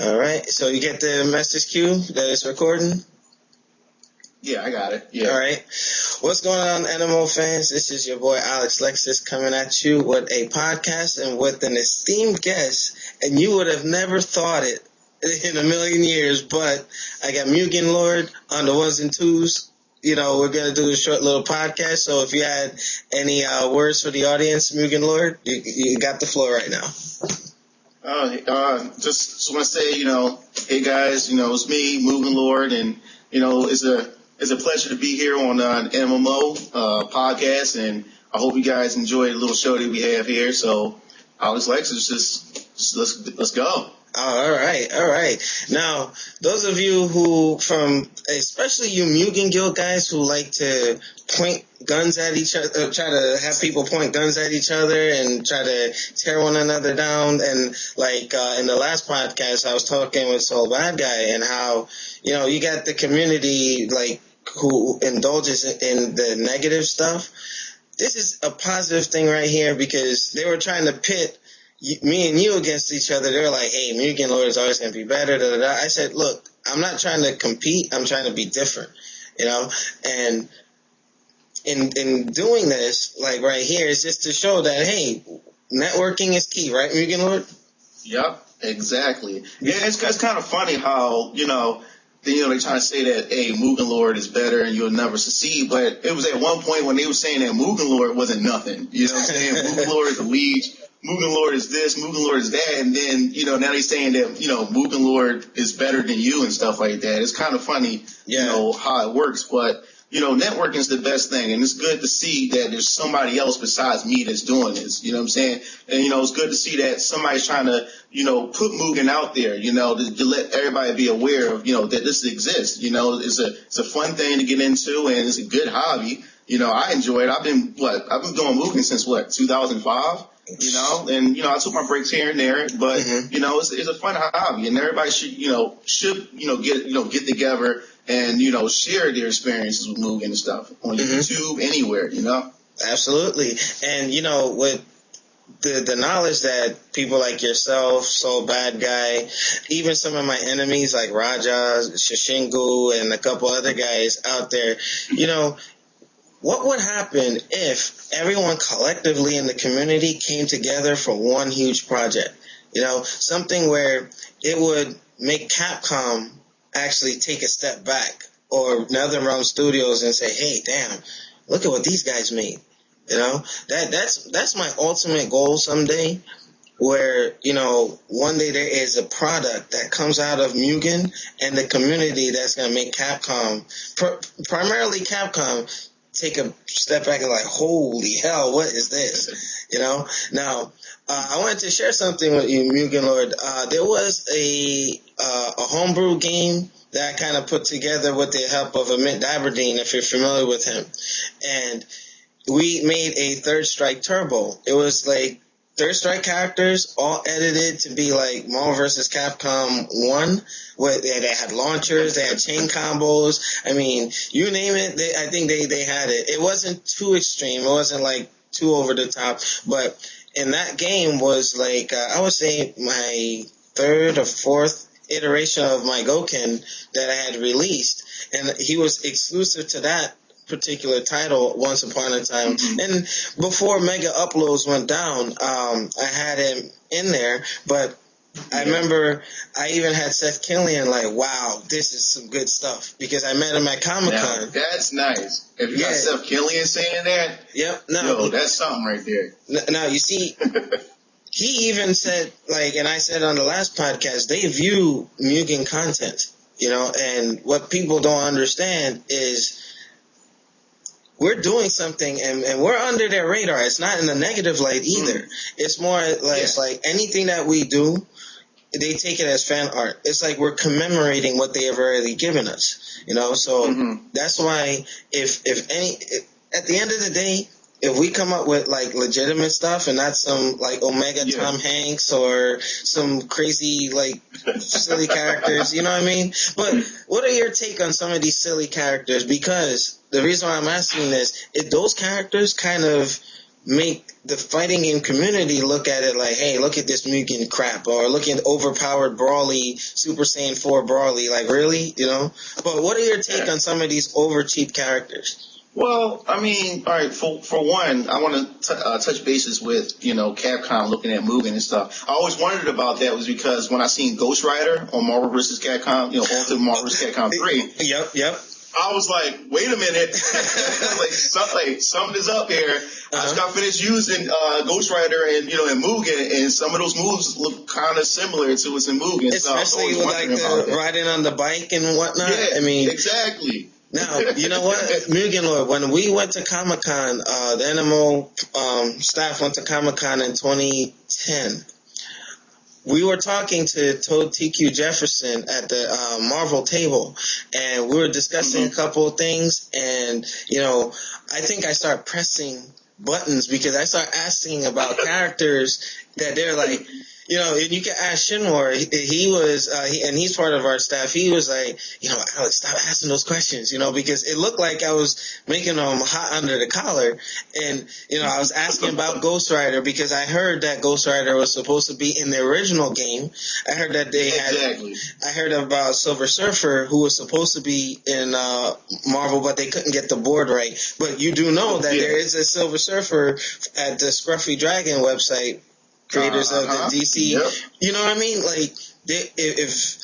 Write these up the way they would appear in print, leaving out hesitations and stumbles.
All right. So you get the message cue that it's recording? Yeah, I got it. Yeah. All right. What's going on, nMo fans? This is your boy Alexlexus coming at you with a podcast and with an esteemed guest. And you would have never thought it in a million years, but I got MugenLord on the ones and twos. You know, we're going to do a short little podcast. So if you had any words for the audience, MugenLord, you got the floor right now. Just want to say, hey guys, it's me, MugenLord, and it's a pleasure to be here on MMO podcast, and I hope you guys enjoy the little show that we have here. So, Alexlexus, just let's go. All right. Now, those of you who, especially you Mugen Guild guys who like to point guns at each other, try to have people point guns at each other and try to tear one another down. And in the last podcast, I was talking with Soul Bad Guy and how, you got the community who indulges in the negative stuff. This is a positive thing right here because they were trying to pit me and you against each other. They're like, hey, MugenLord is always going to be better. Da, da, da. I said, look, I'm not trying to compete. I'm trying to be different, And in doing this, right here, it's just to show that, hey, networking is key, right, MugenLord? Yep, exactly. Yeah, it's kind of funny how, they're trying to say that, hey, MugenLord is better and you'll never succeed. But it was at one point when they were saying that MugenLord wasn't nothing. You know what I'm saying? MugenLord is a leech. MugenLord is this, MugenLord is that, and then, now they're saying that, MugenLord is better than you and stuff like that. It's kind of funny, how it works, but, networking is the best thing, and it's good to see that there's somebody else besides me that's doing this, you know what I'm saying? And, it's good to see that somebody's trying to, put Mugen out there, to let everybody be aware of, that this exists, it's a fun thing to get into, and it's a good hobby. I enjoy it. I've been doing Mugen since 2005? And I took my breaks here and there, but it's a fun hobby, and everybody should get together and share their experiences with Mugen and stuff on YouTube, anywhere, Absolutely, and with the knowledge that people like yourself, Soul Bad Guy, even some of my enemies like Raja, Shashingu, and a couple other guys out there, what would happen if everyone collectively in the community came together for one huge project? Something where it would make Capcom actually take a step back, or NetherRealm Studios and say, hey, damn, look at what these guys made. That's my ultimate goal someday, where, one day there is a product that comes out of Mugen and the community that's going to make Capcom, primarily Capcom, take a step back and holy hell, what is this? Now, I wanted to share something with you, MugenLord. There was a homebrew game that I kind of put together with the help of Mint Aberdeen, if you're familiar with him. And we made a Third Strike Turbo. It was Third Strike characters, all edited to be Marvel vs. Capcom 1. Where they had launchers, they had chain combos. I mean, you name it, I think they had it. It wasn't too extreme. It wasn't too over the top. But in that game was I would say my third or fourth iteration of my MUGEN that I had released. And he was exclusive to that particular title once upon a time. And before Mega Uploads went down, I had him in there, but I remember I even had Seth Killian wow, this is some good stuff, because I met him at Comic-Con. That's nice. If you got Seth Killian saying that, that's something right there. Now, you see, he even said, and I said on the last podcast, they view Mugen content, and what people don't understand is we're doing something and we're under their radar. It's not in a negative light either. It's more it's anything that we do, they take it as fan art. It's we're commemorating what they have already given us, so that's why if at the end of the day, if we come up with legitimate stuff and not some Omega Tom Hanks or some crazy silly characters, you know what I mean? But what are your take on some of these silly characters? Because the reason why I'm asking this is those characters kind of make the fighting game community look at it like, hey, look at this Mugen crap, or look at overpowered Brawly, Super Saiyan 4 Brawly, like, really, you know? But what are your take on some of these over cheap characters? Well, I mean, all right. For one, I want to touch bases with Capcom looking at MUGEN and stuff. I always wondered about that was because when I seen Ghost Rider on Marvel vs. Capcom, Ultimate Marvel vs. Capcom 3. Yep. I was like, wait a minute, something is up here. I just got finished using Ghost Rider and and MUGEN, and some of those moves look kind of similar to what's in MUGEN. Especially with like the riding on the bike and whatnot. Yeah, I mean, exactly. Now, you know what, MugenLord, when we went to Comic-Con, the nMo staff went to Comic-Con in 2010. We were talking to Toad TQ Jefferson at the Marvel table, and we were discussing a couple of things, and, I think I started pressing buttons because I started asking about characters that they're like, and you can ask Shinwar. He was, and he's part of our staff. He was like, Alex, stop asking those questions, because it looked like I was making them hot under the collar. And, I was asking about Ghost Rider because I heard that Ghost Rider was supposed to be in the original game. I heard that they had, I heard about Silver Surfer, who was supposed to be in Marvel, but they couldn't get the board right. But you do know that there is a Silver Surfer at the Scruffy Dragon website. Creators of the DC, you know what I mean? Like, if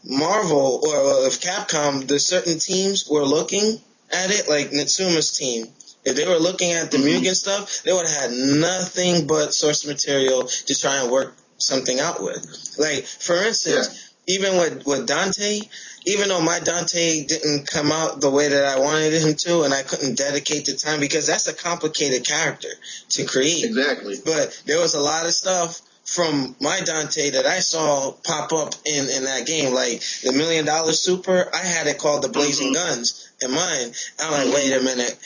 Marvel or if Capcom, the certain teams were looking at it, like Natsuma's team, if they were looking at the MUGEN stuff, they would have had nothing but source material to try and work something out with. Like, for instance, even with Dante, even though my Dante didn't come out the way that I wanted him to, and I couldn't dedicate the time, because that's a complicated character to create. Exactly. But there was a lot of stuff from my Dante that I saw pop up in that game. Like the $1 Million Super, I had it called the Blazing Guns in mine. I'm like, wait a minute.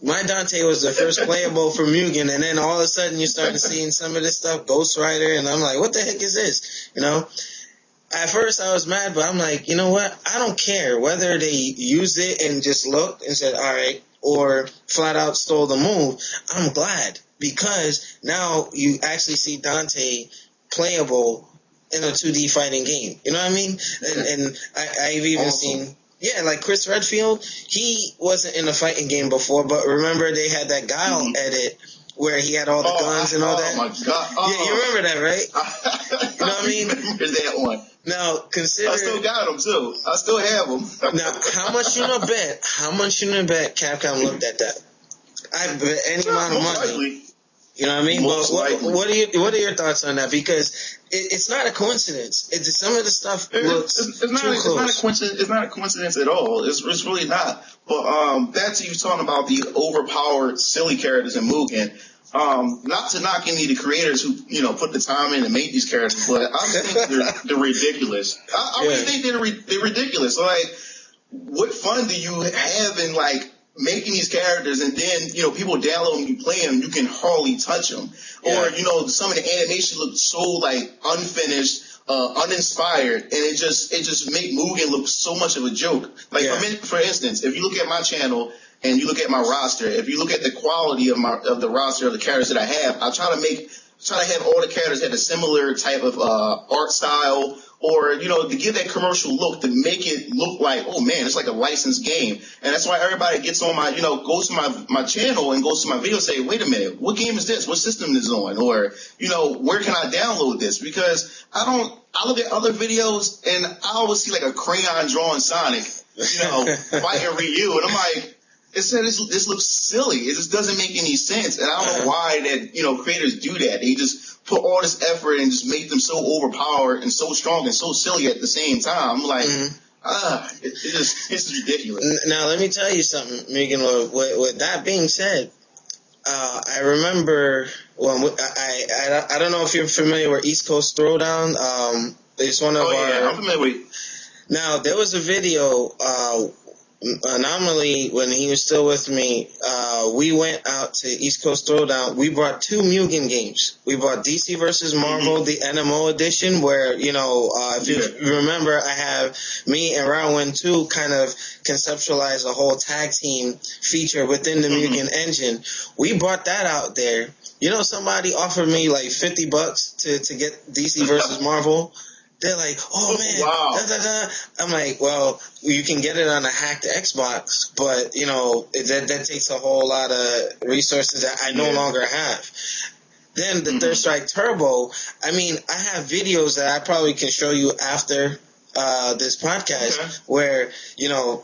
My Dante was the first playable for MUGEN, and then all of a sudden you start seeing some of this stuff, Ghost Rider, and I'm like, what the heck is this? At first I was mad, but I'm like, you know what? I don't care whether they used it and just looked and said, all right, or flat out stole the move. I'm glad, because now you actually see Dante playable in a 2D fighting game. You know what I mean? And I've even seen... Yeah, like Chris Redfield, he wasn't in a fighting game before, but remember they had that Guile edit where he had all the guns and all that? Oh, my God. Yeah, you remember that, right? You know what I mean? I remember that one. Now, consider... I still got them, too. I still have them. Now, how much you bet Capcom looked at that? I bet any amount of money. Likely. You know what I mean? Most But what are your thoughts on that? Because it's not a coincidence. Some of the stuff looks too close. It's not a coincidence at all. It's really not. But back to you talking about the overpowered, silly characters in MUGEN. Not to knock any of the creators who put the time in to make these characters, but I think they're ridiculous. I really think they're ridiculous. Like, what fun do you have in making these characters, and then people download them, you play them, you can hardly touch them, or some of the animation looks so unfinished, uninspired, and it just make MUGEN look so much of a joke. For instance, if you look at my channel and you look at my roster, if you look at the quality of the roster of the characters that I have, I try to have all the characters have a similar type of art style, or to give that commercial look, to make it look like, oh man, it's like a licensed game. And that's why everybody gets on my goes to my channel and goes to my video and say, wait a minute, what game is this? What system is it on? Or where can I download this? Because I look at other videos and I always see a crayon drawn Sonic fighting Ryu, and I'm like, this looks silly. It just doesn't make any sense. And I don't know why that, creators do that. They just put all this effort and just make them so overpowered and so strong and so silly at the same time. I'm like, it's ridiculous. Now, let me tell you something, MugenLord. With that being said, I remember, I don't know if you're familiar with East Coast Throwdown. It's one of I'm familiar with. Now, there was a video, Anomaly, when he was still with me, we went out to East Coast Throwdown. We brought 2 MUGEN games. We brought DC versus Marvel, the NMO edition, where, if you remember, I have me and Rowan too kind of conceptualize a whole tag team feature within the MUGEN engine. We brought that out there. Somebody offered me like $50 to get DC versus Marvel. They're like, oh man, wow. Da, da, da. I'm like, well, you can get it on a hacked Xbox, but that takes a whole lot of resources that I no longer have. Then the Third Strike Turbo, I mean, I have videos that I probably can show you after this podcast where,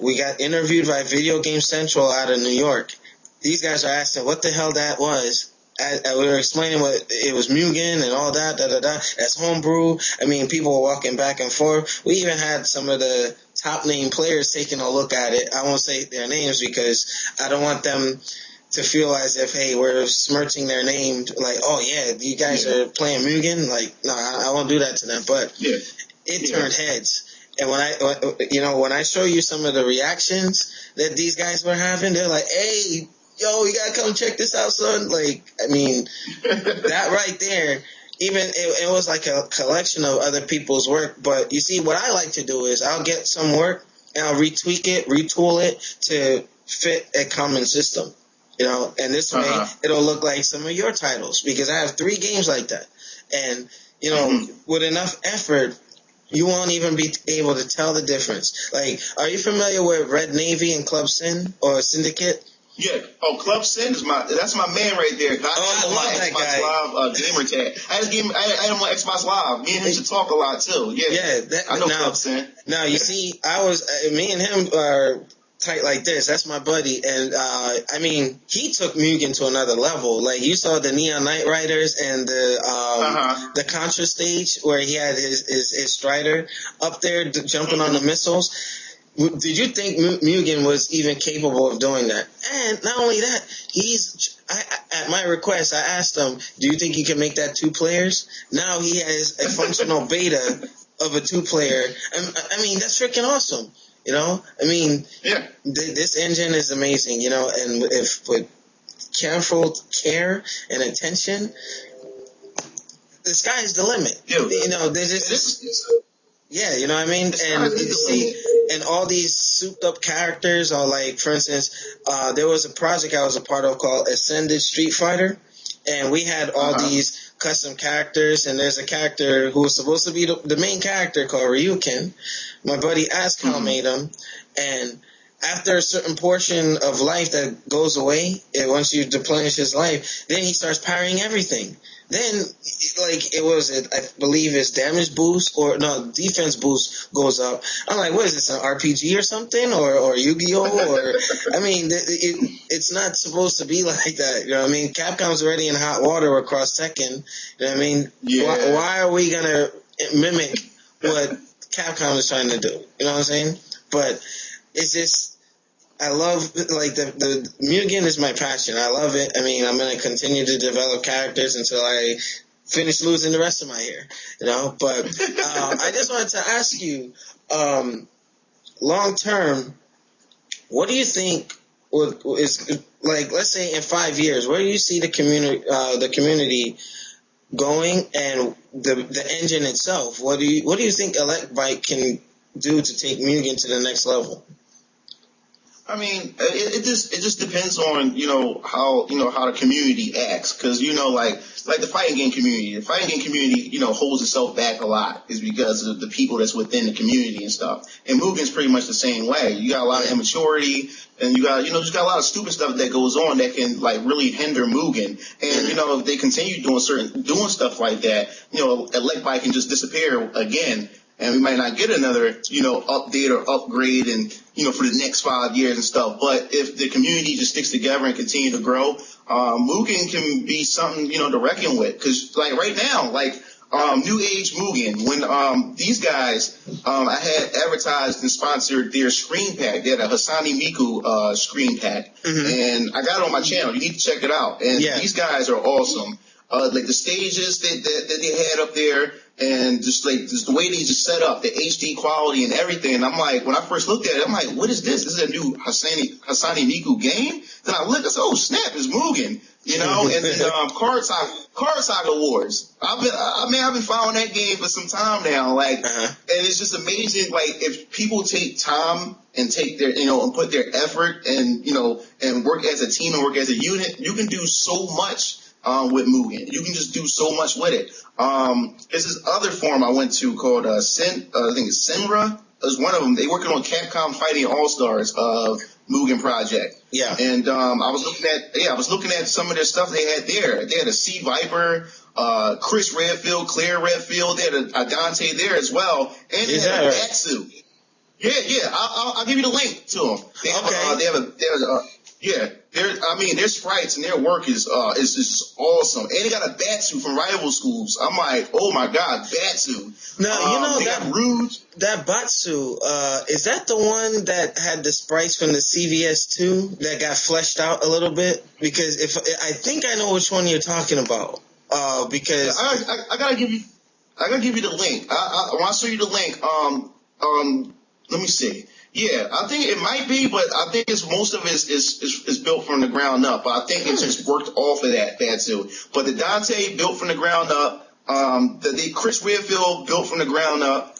we got interviewed by Video Game Central out of New York. These guys are asking what the hell that was. We were explaining what it was MUGEN and all that, as homebrew. I mean, people were walking back and forth. We even had some of the top name players taking a look at it. I won't say their names because I don't want them to feel as if, hey, we're smirching their name. Like, oh yeah, you guys are playing MUGEN. Like, no, I won't do that to them. But it turned heads. And when I show you some of the reactions that these guys were having, they're like, hey, yo, you gotta come check this out, son. Like, I mean, that right there, even it was like a collection of other people's work. But you see, what I like to do is I'll get some work and I'll retweak it, retool it to fit a common system, and this way it'll look like some of your titles because I have 3 games like that. And, with enough effort, you won't even be able to tell the difference. Like, are you familiar with Red Navy and Club Sin or Syndicate? Yeah. Oh, Club Sin that's my man right there. I love that Xbox guy. Live gamer tag. I had him on Xbox Live. Me and him should talk a lot too. Yeah. I know Club Sin. Now you see, me and him are tight like this. That's my buddy, and I mean, he took MUGEN to another level. Like you saw the Neon Knight Riders and the Contra stage where he had his Strider up there jumping on the missiles. Did you think MUGEN was even capable of doing that? And not only that, at my request, I asked him, do you think he can make that 2 players? Now he has a functional beta of a 2-player. I mean, that's freaking awesome. I mean, this engine is amazing, and if with careful care and attention, the sky is the limit. There's just... Yeah, you know what I mean? And you see, and all these souped up characters are like, for instance, there was a project I was a part of called Ascended Street Fighter, and we had all these custom characters, and there's a character who was supposed to be the main character called Ryuken. My buddy Ascal made him, and after a certain portion of life that goes away, and once you deplenish his life, then he starts parrying everything. Then, I believe his damage boost defense boost goes up. I'm like, what is this, an RPG or something? Or Yu-Gi-Oh? Or, I mean, it's not supposed to be like that. You know what I mean? Capcom's already in hot water with Cross Tekken. You know what I mean? Yeah. Why are we going to mimic what Capcom is trying to do? You know what I'm saying? But it's just... I love, the MUGEN is my passion. I love it. I mean, I'm going to continue to develop characters until I finish losing the rest of my hair, But I just wanted to ask you, long term, what do you think is let's say in 5 years, where do you see the community going and the engine itself? What do you think Electbyte can do to take MUGEN to the next level? I mean, it just depends on, how the community acts. Cause, like the fighting game community, holds itself back a lot is because of the people that's within the community and stuff. And MUGEN's pretty much the same way. You got a lot of immaturity and you got a lot of stupid stuff that goes on that can really hinder MUGEN. And, if they continue doing stuff like that, Electbyte can just disappear again. And we might not get another, update or upgrade and, for the next 5 years and stuff. But if the community just sticks together and continue to grow, MUGEN can be something, to reckon with. Cause right now, New Age MUGEN, when, these guys, I had advertised and sponsored their screen pack. They had a Hasani Miku, screen pack. And I got it on my channel. You need to check it out. And these guys are awesome. The stages that they had up there, and just the way they just set up the HD quality and everything. And I'm like, when I first looked at it, I'm like, what is this? This is a new Hassani Miku game? Then I look, I said, oh snap, it's Mugen. You know, and then Card Saga Wars. I've been following that game for some time now. Like, and it's just amazing. Like, if people take time and take their, and put their effort and and work as a team and work as a unit, you can do so much with Mugen. You can just do so much with it. There's this other forum I went to called I think it's Senra. There's one of them. They working on Capcom Fighting All Stars Mugen project. Yeah. And I was looking at some of their stuff they had there. They had a Sea Viper, Chris Redfield, Claire Redfield. They had a Dante there as well, and they had a Batsu. Yeah. I'll give you the link to them. Their sprites and their work is just awesome. And they got a Batsu from rival schools. I'm like, oh my god, Batsu. Now got Rouge. That Batsu, is that the one that had the sprites from the CVS2 that got fleshed out a little bit? Because I think I know which one you're talking about. Because I gotta give you the link. When I show you the link, let me see. Yeah, I think it might be, but I think most of it is built from the ground up. But I think it just worked off of that Batsu. But the Dante built from the ground up. The Chris Redfield built from the ground up.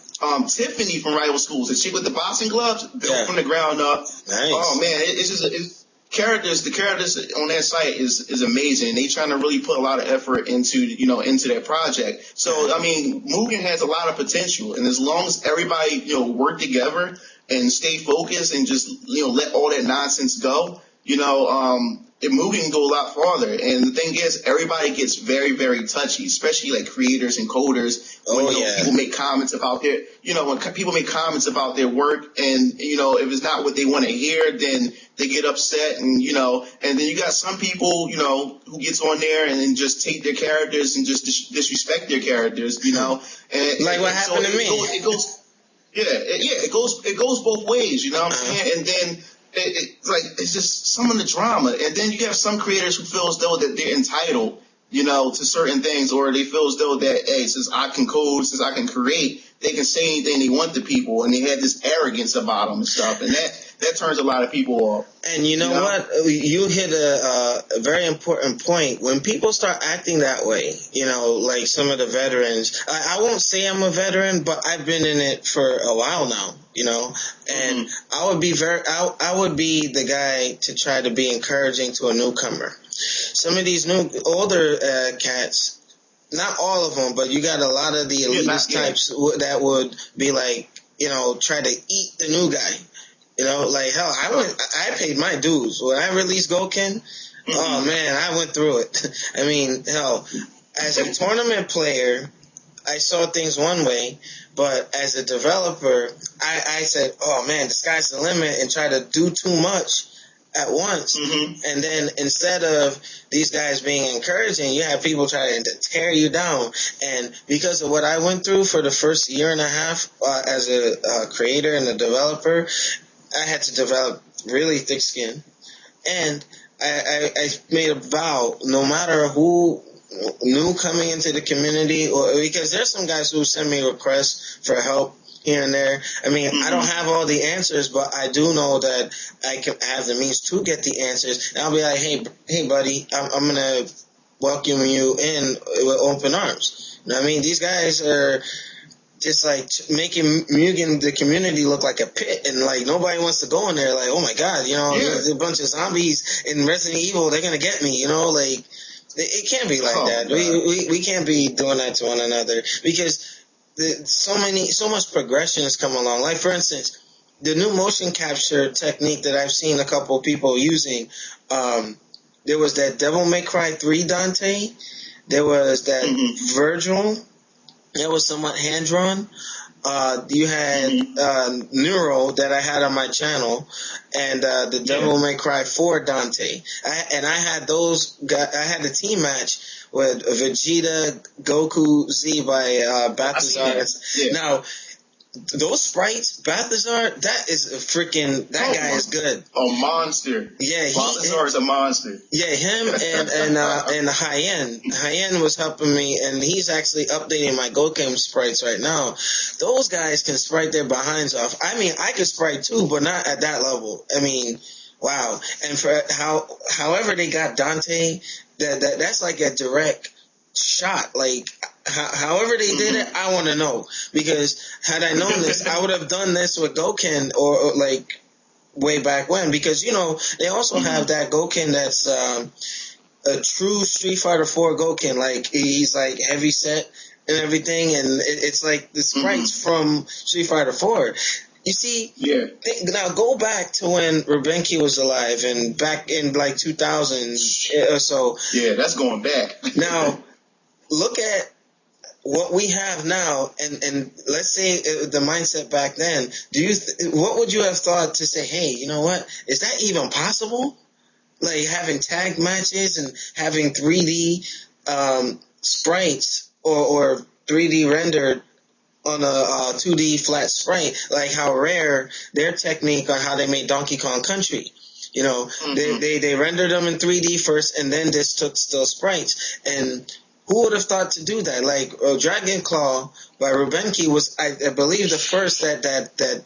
Tiffany from Rival Schools, the chick with the boxing gloves, built from the ground up. Nice. Oh man, it's just the characters on that site is amazing. They trying to really put a lot of effort into that project. So I mean, Mugen has a lot of potential, and as long as everybody work together and stay focused and just let all that nonsense go, Mugen can go a lot farther. And the thing is, everybody gets very, very touchy, especially like creators and coders. When people make comments about their work, and if it's not what they want to hear, then they get upset, and and then you got some people who gets on there and then just take their characters and just disrespect their characters, and like what happened to me. It goes both ways, you know what I'm saying? And then it's just some of the drama. And then you have some creators who feel as though that they're entitled, to certain things, or they feel as though that, hey, since I can code, since I can create, they can say anything they want to people, and they have this arrogance about them and stuff, and that turns a lot of people off. And you know what? You hit a very important point. When people start acting that way, like some of the veterans, I won't say I'm a veteran, but I've been in it for a while now, and I would be I would be the guy to try to be encouraging to a newcomer. Some of these older cats, not all of them, but you got a lot of the elitist types that would be like, try to eat the new guy. Like hell, I paid my dues when I released Go.e.n. Oh man, I went through it. I mean, hell, as a tournament player, I saw things one way, but as a developer, I said, oh man, the sky's the limit, and try to do too much at once. And then instead of these guys being encouraging, you have people trying to tear you down. And because of what I went through for the first year and a half as a creator and a developer, I had to develop really thick skin. And I made a vow, no matter who new coming into the community, or because there's some guys who send me requests for help here and there. I mean, I don't have all the answers, but I do know that I can have the means to get the answers. And I'll be like, hey, buddy, I'm going to welcome you in with open arms. You know what I mean? These guys are just like making Mugen, the community, look like a pit, and like nobody wants to go in there. Like, oh my god, there's a bunch of zombies in Resident Evil. They're gonna get me. Like it can't be like that. We can't be doing that to one another, because so much progression has come along. Like for instance, the new motion capture technique that I've seen a couple of people using. There was that Devil May Cry 3 Dante. There was that Virgil. That was somewhat hand-drawn. You had Neuro that I had on my channel, and the Devil May Cry 4 Dante. I had those guys. I had a team match with Vegeta, Goku, Z by Balthazar. Now, those sprites, Balthazar, that is a freaking, that guy is good. A monster. Yeah, Balthazar is a monster. Yeah, him and Hyen was helping me, and he's actually updating my Goken sprites right now. Those guys can sprite their behinds off. I mean, I could sprite too, but not at that level. I mean, wow. And for however they got Dante, that's like a direct shot. Like, however they did it, I want to know, because had I known this, I would have done this with Goken or like way back when, because they also have that Goken that's a true Street Fighter 4 Goken. Like, he's like heavy set and everything, and it's like the sprites from Street Fighter 4. You see, now go back to when Rubenki was alive, and back in like 2000 or so. Yeah, that's going back. Now, look at what we have now, and let's say the mindset back then. What would you have thought to say, hey, you know what? Is that even possible? Like having tag matches and having 3D sprites or 3D rendered on a 2D flat sprite, like how Rare, their technique on how they made Donkey Kong Country. They rendered them in 3D first, and then just took still sprites. And who would have thought to do that? Like Dragon Claw by Rubenki was, I believe, the first that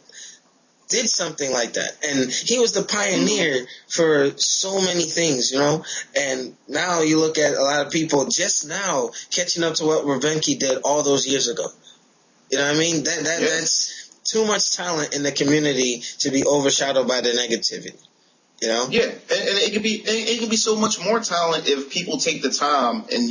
did something like that, and he was the pioneer for so many things, And now you look at a lot of people just now catching up to what Rubenki did all those years ago. You know what I mean? That's too much talent in the community to be overshadowed by the negativity. Yeah, and it can be so much more talent if people take the time and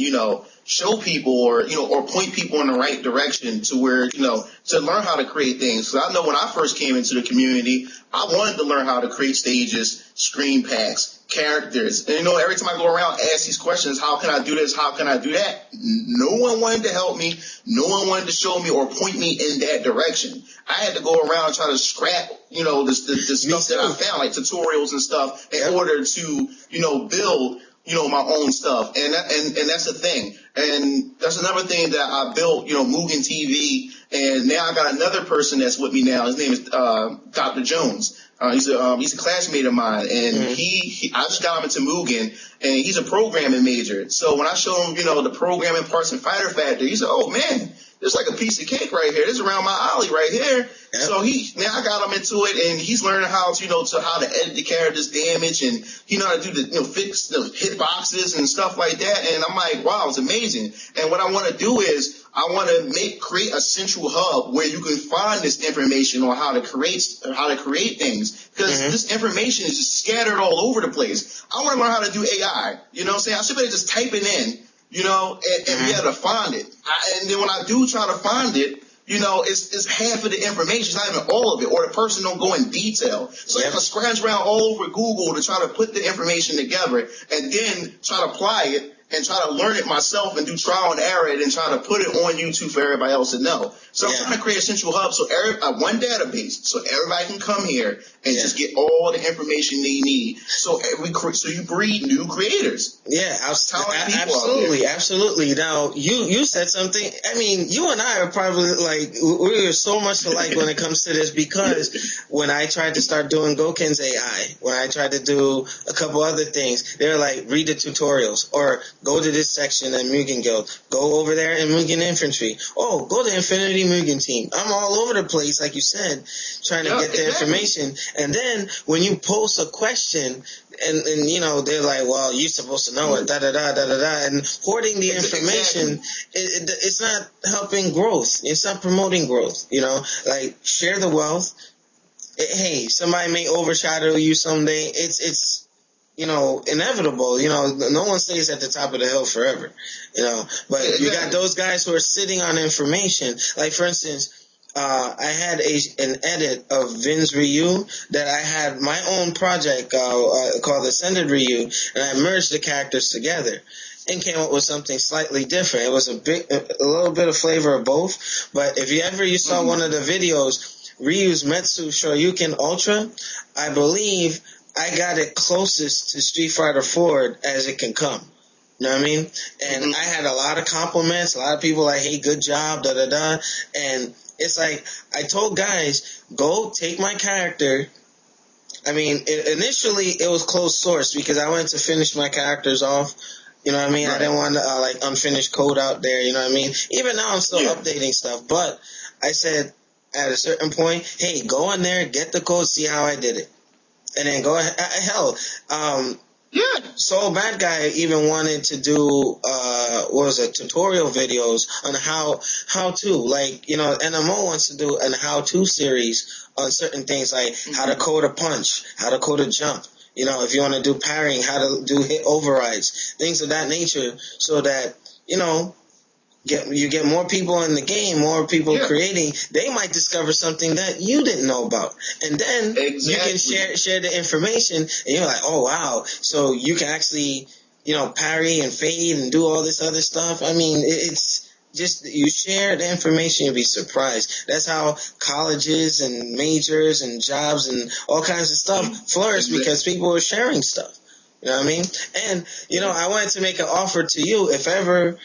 show people or point people in the right direction to where to learn how to create things. So I know when I first came into the community, I wanted to learn how to create stages, screen packs, characters, and every time I go around ask these questions, how can I do this? How can I do that? No one wanted to help me. No one wanted to show me or point me in that direction. I had to go around and try to scrap, the stuff that I found, like tutorials and stuff, in order to, build, my own stuff. And that's the thing. And that's another thing that I built, MUGEN TV. And now I got another person that's with me now. His name is Dr. Jones. He's a classmate of mine, and I just got him into MUGEN, and he's a programming major. So when I show him, the programming parts in Fighter Factory, he said, "Oh man, this is like a piece of cake right here. This is around my alley right here." Yep. So now I got him into it, and he's learning how to how to edit the character's damage, and he know how to do the fix the hitboxes and stuff like that. And I'm like, wow, it's amazing. And what I want to do is I want to create a central hub where you can find this information on how to create things, because this information is just scattered all over the place. I want to learn how to do AI. You know what I'm saying? I should be just type it in, and be able to find it. And then when I do try to find it, it's half of the information. It's not even all of it, or the person don't go in detail. So I have to scrounge around all over Google to try to put the information together and then try to apply it and try to learn it myself and do trial and error it and try to put it on YouTube for everybody else to know. So I'm trying to create a central hub, so one database, so everybody can come here and just get all the information they need. So you breed new creators. Yeah, absolutely. Now you said something. I mean, you and I are probably like we are so much alike when it comes to this, because when I tried to start doing Goken's AI, when I tried to do a couple other things, they're like, read the tutorials or go to this section at Mugen Guild, go over there in Mugen Infantry. Oh, go to Infinity Mugen Team. I'm all over the place, like you said, trying to get the information. And then when you post a question, and they're like, well, you're supposed to know it, da-da-da, and hoarding the information, it's not helping growth. It's not promoting growth, like, share the wealth. Hey, somebody may overshadow you someday. It's inevitable. No one stays at the top of the hill forever, but you got those guys who are sitting on information. Like, for instance, I had an edit of Vin's Ryu that I had my own project called Ascended Ryu, and I merged the characters together and came up with something slightly different. It was a little bit of flavor of both. But if you saw one of the videos, Ryu's Metsu Shoryuken Ultra, I believe I got it closest to Street Fighter 4 as it can come. You know what I mean? And I had a lot of compliments. A lot of people like, hey, good job, da-da-da. And it's like I told guys, go take my character. I mean, initially it was closed source because I wanted to finish my characters off. You know what I mean? Right. I didn't want like unfinished code out there. You know what I mean? Even now I'm still updating stuff, but I said at a certain point, hey, go in there, get the code, see how I did it, and then go ahead. Hell, Soul Bad Guy even wanted to do tutorial videos on how to, like, you know, nMo wants to do an how-to series on certain things like how to code a punch, how to code a jump. You know, if you want to do parrying, how to do hit overrides, things of that nature, so that, you know, you get more people in the game, more people creating. They might discover something that you didn't know about, and then you can share the information, and you're like, oh wow, so you can actually, you know, parry and fade and do all this other stuff. I mean, it's just, you share the information, you'll be surprised. That's how colleges and majors and jobs and all kinds of stuff flourish, because people are sharing stuff. You know what I mean? And, you know, I wanted to make an offer to you, if ever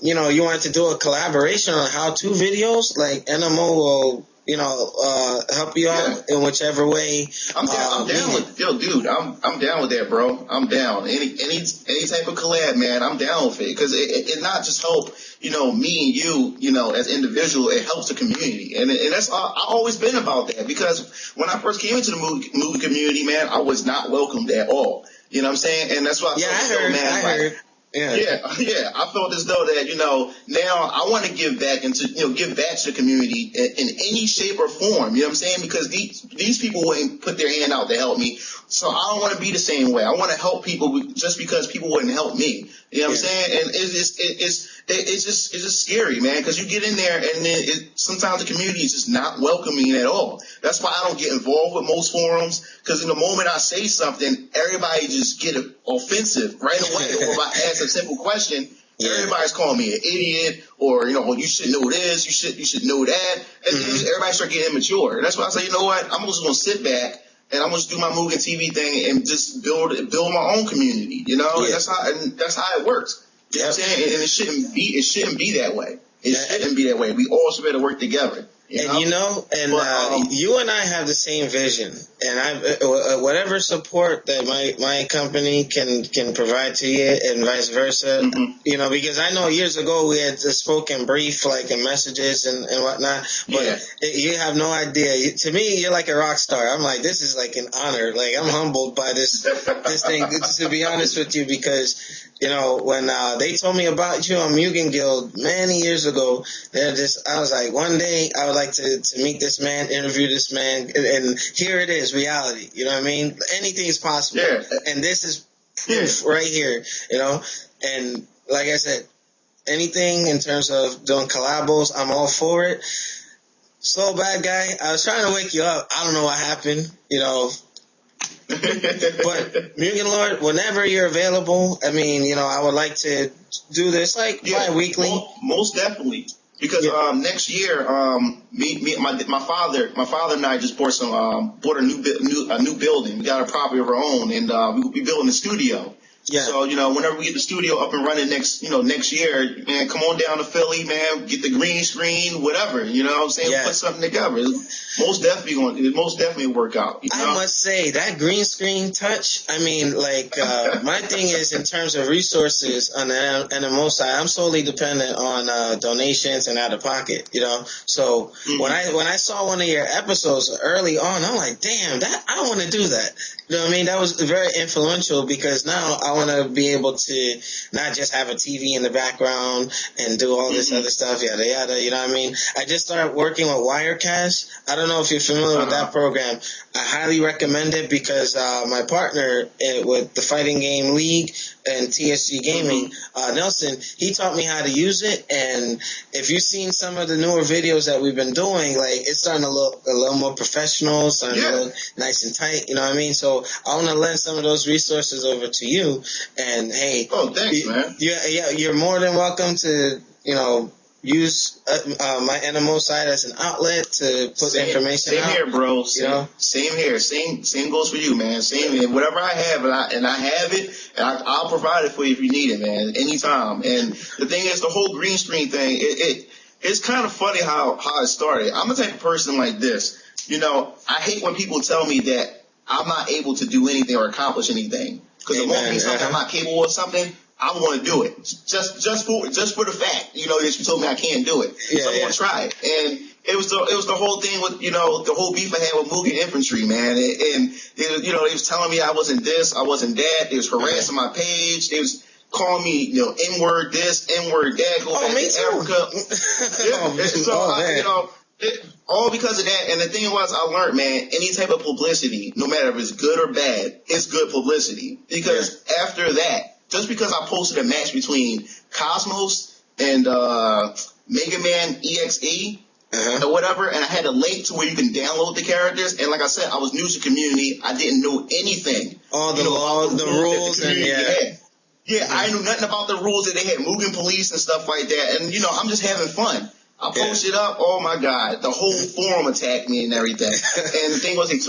you know, you wanted to do a collaboration on how-to videos, like nMo will, you know, help you out in whichever way. I'm down with, dude. I'm down with that, bro. I'm down. Any type of collab, man. I'm down with it, because it not just help, you know, me and you know, as individual. It helps the community, and that's I've always been about that, because when I first came into the movie community, man, I was not welcomed at all. You know what I'm saying? And that's why I heard. Yeah, I felt as though that, you know, now I want to give back to the community in any shape or form. You know what I'm saying? Because these people wouldn't put their hand out to help me, so I don't want to be the same way. I want to help people just because people wouldn't help me. You know what I'm saying? And it's just scary, man, because you get in there and then sometimes the community is just not welcoming at all. That's why I don't get involved with most forums, because in the moment I say something, everybody just get offensive right away. Or if I ask a simple question, everybody's calling me an idiot, or, you know, you should know this, you should know that, and then everybody start getting immature. And that's why I say, you know what, I'm just gonna sit back and I'm just do my MUGEN TV thing and just build my own community. You know, and that's how it works. You know what I'm saying? And it shouldn't be that way. It shouldn't be that way. We all should better work together. You know, you and I have the same vision, and whatever support that my company can provide to you, and vice versa. You know, because I know years ago we had spoken brief, like in messages and whatnot, but you have no idea. To me, you're like a rock star. I'm like, this is like an honor. Like, I'm humbled by this thing. To be honest with you, because, you know, when they told me about you on MUGEN Guild many years ago, I was like, one day I would like to meet this man, interview this man, and here it is, reality. You know what I mean? Anything is possible. And this is proof right here, you know? And like I said, anything in terms of doing collabos, I'm all for it. Slow Bad Guy, I was trying to wake you up. I don't know what happened, you know. But MugenLord, whenever you're available, I mean, you know, I would like to do this like bi-weekly. Most definitely, because next year, my father and I just bought a new building. We got a property of our own, and we'll be building a studio. So, you know, whenever we get the studio up and running next year, man, come on down to Philly, man, get the green screen, whatever, you know what I'm saying? Put something together. It's most definitely work out. You know? I must say, that green screen touch, I mean, like, my thing is, in terms of resources on the nMo side, I'm solely dependent on donations and out of pocket, you know? So when I saw one of your episodes early on, I'm like, damn, I want to do that. You know what I mean? That was very influential, because now I want to be able to not just have a TV in the background and do all this other stuff, yada, yada, you know what I mean? I just started working with Wirecast. I don't know if you're familiar with that program. I highly recommend it, because my partner with the Fighting Game League and TSG Gaming, Nelson, he taught me how to use it. And if you've seen some of the newer videos that we've been doing, like, it's starting to look a little more professional, starting to look nice and tight, you know what I mean? So I want to lend some of those resources over to you. And hey, thanks, man. You're more than welcome to, you know, use my nMo site as an outlet to put information out. Same here, bro. Same here. Same goes for you, man. Whatever I have, and I have it, and I'll provide it for you if you need it, man, anytime. And the thing is, the whole green screen thing, it's kind of funny how it started. I'm the type of person like this. You know, I hate when people tell me that I'm not able to do anything or accomplish anything. Because the moment I'm not capable of something, I want to do it. Just for the fact, you know, that you told me I can't do it. So I want to try it. And it was the whole thing with, you know, the whole beef I had with MUGEN infantry, man. And you know, they was telling me I wasn't this, I wasn't that. They was harassing my page. They was calling me, you know, N-word this, N-word that, go back to Africa. You know, all because of that. And the thing was, I learned, man, any type of publicity, no matter if it's good or bad, it's good publicity. Because after that, just because I posted a match between Cosmos and MUGEN EXE or whatever, and I had a link to where you can download the characters, and like I said, I was new to the community. I didn't know anything. All the laws, the rules, and I knew nothing about the rules that they had, Mugen police and stuff like that. And, you know, I'm just having fun. I posted up, oh my God, the whole forum attacked me and everything. And the thing was, they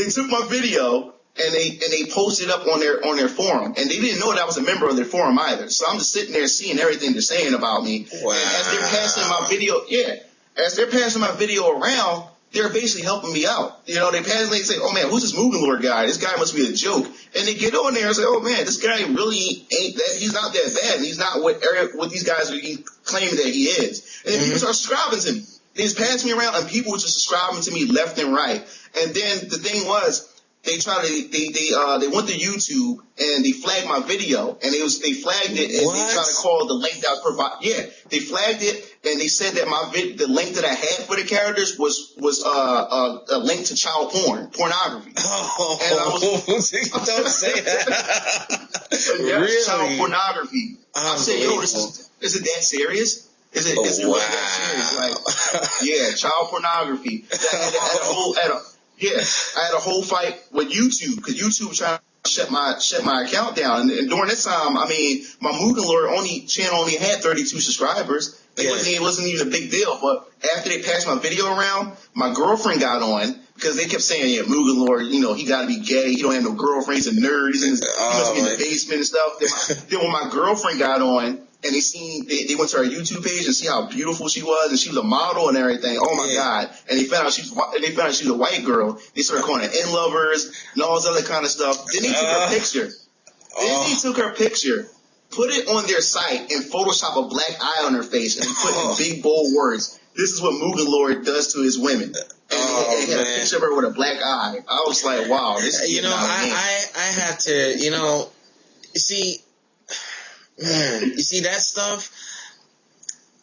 took my video and they posted up on their forum, and they didn't know that I was a member of their forum either. So I'm just sitting there seeing everything they're saying about me. Wow. And as they're passing my video around, they're basically helping me out. You know, they pass, they say, oh man, who's this MugenLord guy? This guy must be a joke. And they get on there and say, oh man, this guy really ain't that, he's not that bad. And he's not what these guys are claiming that he is. And then people start subscribing to me. They just pass me around, and people were just subscribing to me left and right. And then the thing was, they went to YouTube and they flagged my video, and they flagged it, and they tried to call the link that I provided. Yeah, they flagged it, and they said that the link that I had for the characters was a link to child pornography. Oh, and I was, don't say that. Really? Child pornography. I said, yo, is it that serious? Is it really that serious? Like, yeah, child pornography. I had a whole fight with YouTube, because YouTube was trying to shut my account down. And during this time, I mean, my MugenLord channel only had 32 subscribers. It wasn't even a big deal. But after they passed my video around, my girlfriend got on, because they kept saying, yeah, MugenLord, you know, he got to be gay. He don't have no girlfriend. He's a nerd. He must be in the basement and stuff. Then when my girlfriend got on, and they went to her YouTube page and see how beautiful she was, and she was a model and everything. Oh my God! And they found out she was a white girl. They started calling her N-lovers and all this other kind of stuff. Then they took her picture. Put it on their site, and Photoshop a black eye on her face, and they put in big bold words, "This is what MugenLord does to his women." And they had a picture of her with a black eye. I was like, wow, this is I had to, you see that stuff.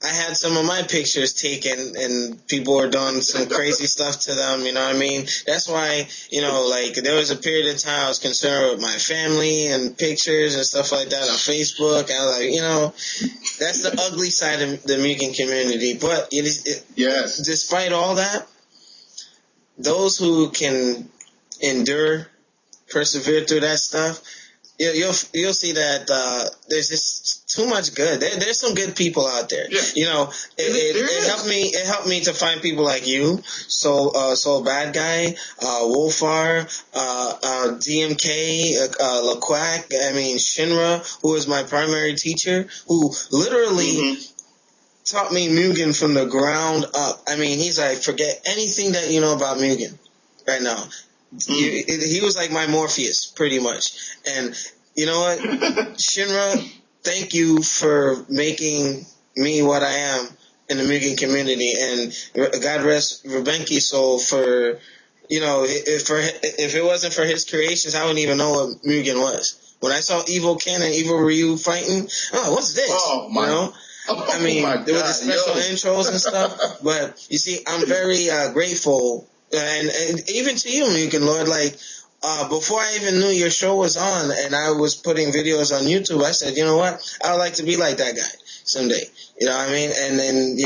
I had some of my pictures taken, and people were doing some crazy stuff to them, you know what I mean? That's why, like, there was a period of time I was concerned with my family and pictures and stuff like that on Facebook. I was like, that's the ugly side of the MUGEN community. But despite all that, those who can endure, persevere through that stuff, you'll see that there's just too much good. There's some good people out there. Yeah. It helped me to find people like you, Soul Bad Guy, Wolfar, DMK, LaQuack. I mean Shinra, who is my primary teacher, who literally taught me MUGEN from the ground up. I mean, he's like, forget anything that you know about MUGEN right now. He was like my Morpheus, pretty much. And you know what, Shinra, thank you for making me what I am in the MUGEN community. And God rest Rubenki's soul for, if it wasn't for his creations, I wouldn't even know what MUGEN was. When I saw Evil Ken and Evil Ryu fighting, what's this? Oh, my. I mean, there were the special intros and stuff. But you see, I'm very grateful. And even to you, MugenLord, like, before I even knew your show was on and I was putting videos on YouTube, I said, you know what, I would like to be like that guy someday. You know what I mean? And then,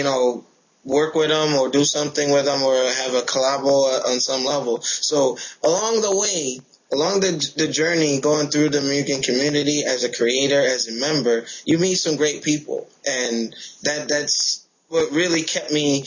work with him or do something with him or have a collabo on some level. So along the way, along the journey going through the MUGEN community as a creator, as a member, you meet some great people. And that's what really kept me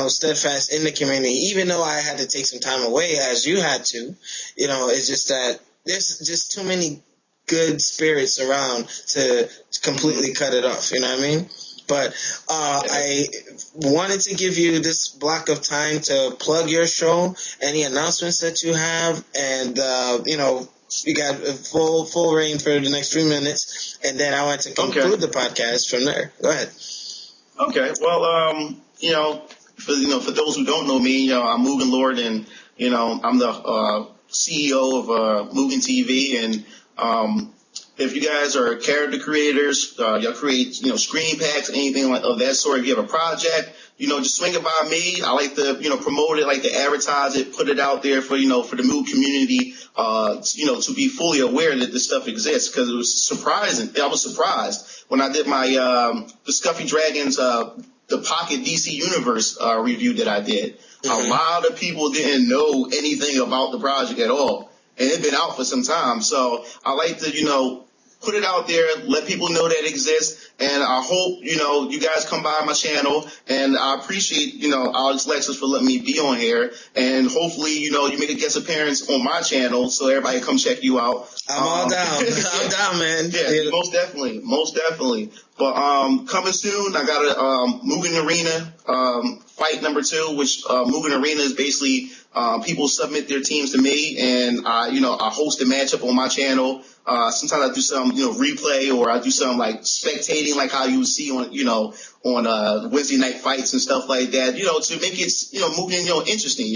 steadfast in the community, even though I had to take some time away as you had to. It's just that there's just too many good spirits around to completely cut it off. You know what I mean? But I wanted to give you this block of time to plug your show, any announcements that you have, and you got full reign for the next 3 minutes, and then I want to conclude the podcast from there. Go ahead. Okay. Well, for those who don't know me, I'm MugenLord, and I'm the CEO of Mugen TV, and if you guys are character creators, y'all create screen packs, anything of that sort. If you have a project, just swing it by me. I like to promote it, like to advertise it, put it out there for for the Mugen community, to be fully aware that this stuff exists, because it was surprising. I was surprised when I did my the Scuffy Dragons the Pocket DC Universe review that I did. Mm-hmm. A lot of people didn't know anything about the project at all, and it's been out for some time. So I like to put it out there, let people know that it exists, and I hope you guys come by my channel, and I appreciate Alexlexus for letting me be on here, and hopefully you make a guest appearance on my channel so everybody come check you out. I'm all down. I'm down, man. Yeah, most definitely. But coming soon, I got a Mugen Arena fight number 2, which Mugen Arena is basically people submit their teams to me, and I host a matchup on my channel. Sometimes I do some replay, or I do some like spectating, like how you would see on Wednesday night fights and stuff like that, to make it Mugen interesting,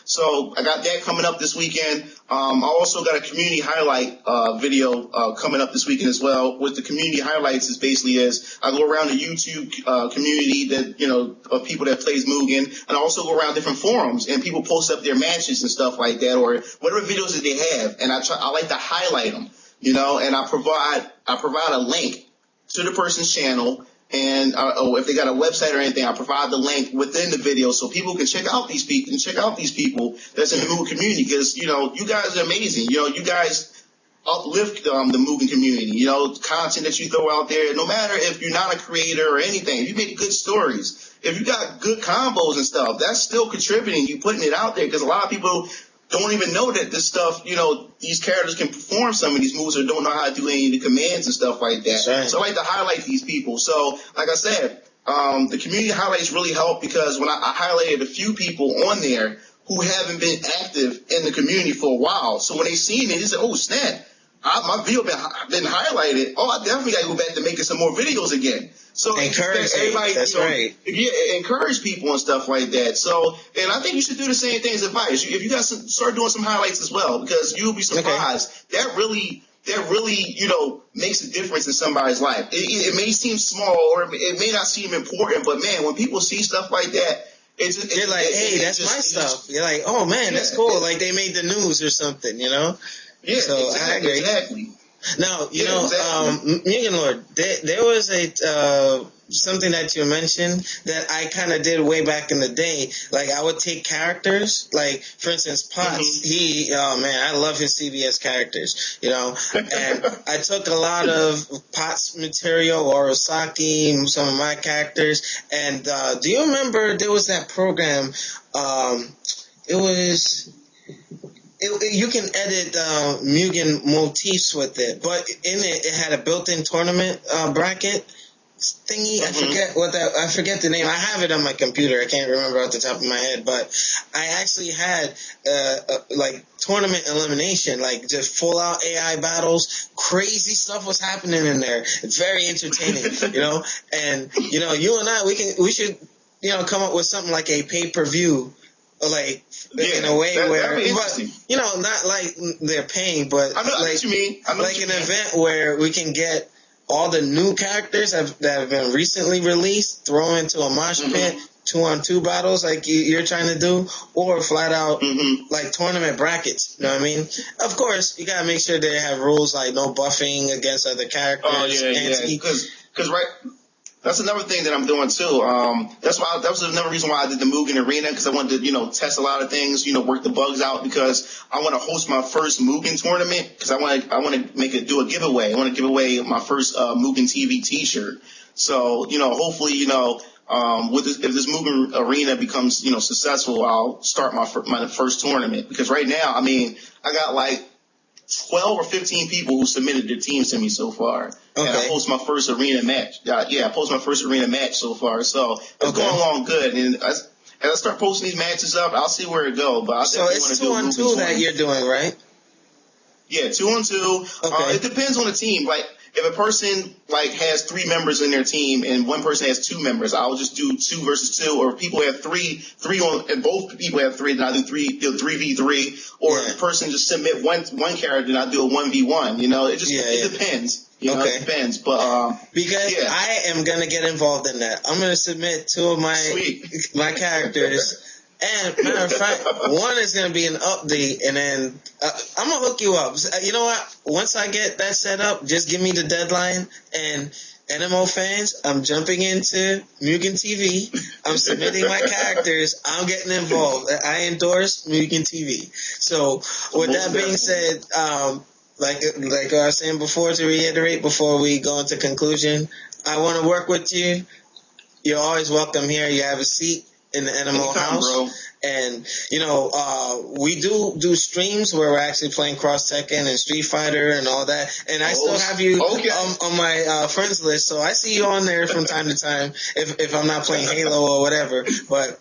So I got that coming up this weekend. I also got a community highlight video coming up this weekend as well. What the community highlights is basically is I go around the YouTube community that of people that plays Mugen, and I also go around different forums, and people post up their matches and stuff like that, or whatever videos that they have, and I like to highlight them, and I provide a link to the person's channel. And if they got a website or anything, I provide the link within the video so people can check out these people that's in the Mugen community, because you guys are amazing. You guys uplift the Mugen community. Content that you throw out there, no matter if you're not a creator or anything, if you make good stories, if you got good combos and stuff, that's still contributing. You putting it out there, because a lot of people don't even know that this stuff, these characters can perform some of these moves, or don't know how to do any of the commands and stuff like that. Right. So I like to highlight these people. So, like I said, the community highlights really help, because when I highlighted a few people on there who haven't been active in the community for a while. So when they seen it, they said, oh, snap, my video been highlighted. Oh, I definitely got to go back to making some more videos again. So encourage everybody. That's right. Yeah, encourage people and stuff like that. So, and I think you should do the same thing as advice. If you guys start doing some highlights as well, because you'll be surprised. Okay. That really makes a difference in somebody's life. It may seem small, or it may not seem important, but man, when people see stuff like that, you're like, hey, that's my stuff. You're like, oh man, that's cool. Like they made the news or something, Yeah, so exactly, I agree. Exactly. Now, MugenLord, there was something that you mentioned that I kind of did way back in the day. Like, I would take characters, like, for instance, Potts. Mm-hmm. I love his CBS characters, and I took a lot of Potts material, or Osaki, some of my characters, and do you remember there was that program, you can edit Mugen motifs with it, but in it had a built-in tournament bracket thingy. Mm-hmm. I forget the name. I have it on my computer. I can't remember off the top of my head, but I actually had like tournament elimination, like just full out AI battles. Crazy stuff was happening in there. It's very entertaining, And you and I, we should come up with something like a pay-per-view. Like in a way where, but not like they're paying, but I know like what you mean. Like an event where we can get all the new characters that have been recently released, throw into a mosh pit, 2-on-2 battles like you're trying to do, or flat out like tournament brackets. You know what I mean? Of course, you gotta make sure they have rules like no buffing against other characters. Oh yeah, because right. That's another thing that I'm doing too. That was another reason why I did the Mugen Arena, because I wanted to, test a lot of things, work the bugs out, because I want to host my first Mugen tournament, because I want to do a giveaway. I want to give away my first Mugen TV T-shirt. So, hopefully, if this Mugen Arena becomes, successful, I'll start my first tournament, because right now, I got like 12 or 15 people who submitted their teams to me so far. Okay. And I post my first arena match. I post my first arena match so far. So it's going along good. And as I start posting these matches up, I'll see where it goes. But so it's 2-on-2 that you're doing, right? Yeah, 2-on-2. Okay. It depends on the team. Like, if a person has 3 members in their team and one person has 2 members, I'll just do 2 versus 2. Or if people have three and both people have 3, then I'll do 3v3. Or if the person just submit one character, then I'll do a 1v1. It depends. It depends. But because I am gonna get involved in that. I'm gonna submit 2 of my characters. And matter of fact, one is going to be an update, and then I'm going to hook you up. You know what? Once I get that set up, just give me the deadline, and nMo fans, I'm jumping into MUGEN TV. I'm submitting my characters. I'm getting involved. I endorse MUGEN TV. So with that being said, like I was saying before, to reiterate before we go into conclusion, I want to work with you. You're always welcome here. You have a seat in the nMo house, bro. And we do streams where we're actually playing Cross Tekken and Street Fighter and all that, and I still have you on my friends list, so I see you on there from time to time if I'm not playing Halo or whatever. But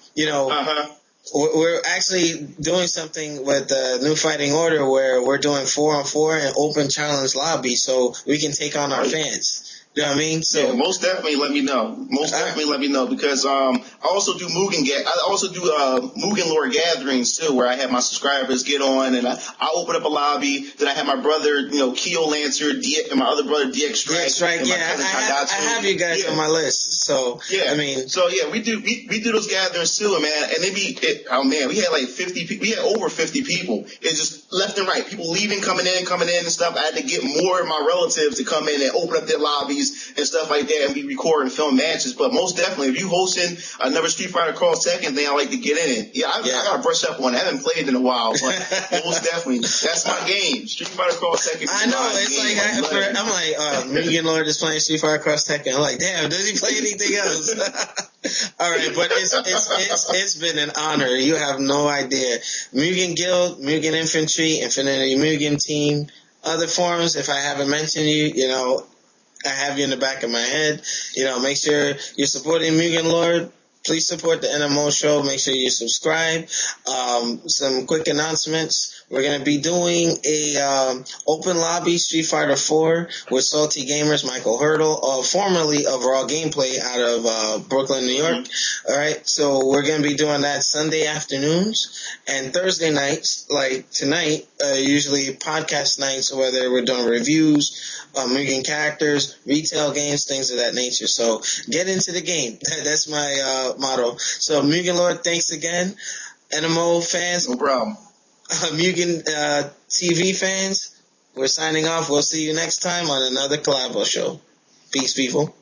we're actually doing something with the new fighting order where we're doing 4-on-4 and open challenge lobby, so we can take on our fans. You know what I mean? So most definitely let me know. Definitely let me know, because I also do I also do MugenLord gatherings too, where I have my subscribers get on and I open up a lobby. Then I have my brother, Keo Lancer, and my other brother DX Strike. I have you guys on my list. So we do those gatherings too, man. And we had like 50 people. We had over 50 people. It's just left and right. People leaving, coming in and stuff. I had to get more of my relatives to come in and open up their lobbies and stuff like that, and we record and film matches. But most definitely, if you hosting another Street Fighter Cross Tekken thing, I like to get in it. I gotta brush up on it. I haven't played in a while, but most definitely, that's my game. Street Fighter Cross Tekken. I know, it's like I'm like, MugenLord is playing Street Fighter Cross Tekken. I'm like, damn, does he play anything else? All right, but it's been an honor. You have no idea. Mugen Guild, Mugen Infantry, Infinity Mugen Team, other forums. If I haven't mentioned you, I have you in the back of my head. Make sure you're supporting MugenLord. Please support the nMo show. Make sure you subscribe. Some quick announcements. We're going to be doing a open lobby Street Fighter 4 with Salty Gamers, Michael Hurdle, formerly of Raw Gameplay out of Brooklyn, New York. All right, so we're going to be doing that Sunday afternoons and Thursday nights, like tonight, usually podcast nights, whether we're doing reviews, Mugen characters, retail games, things of that nature. So get into the game. That's my motto. So MugenLord, thanks again. nMo fans, no problem. Mugen TV fans, we're signing off. We'll see you next time on another Collabo show. Peace, people.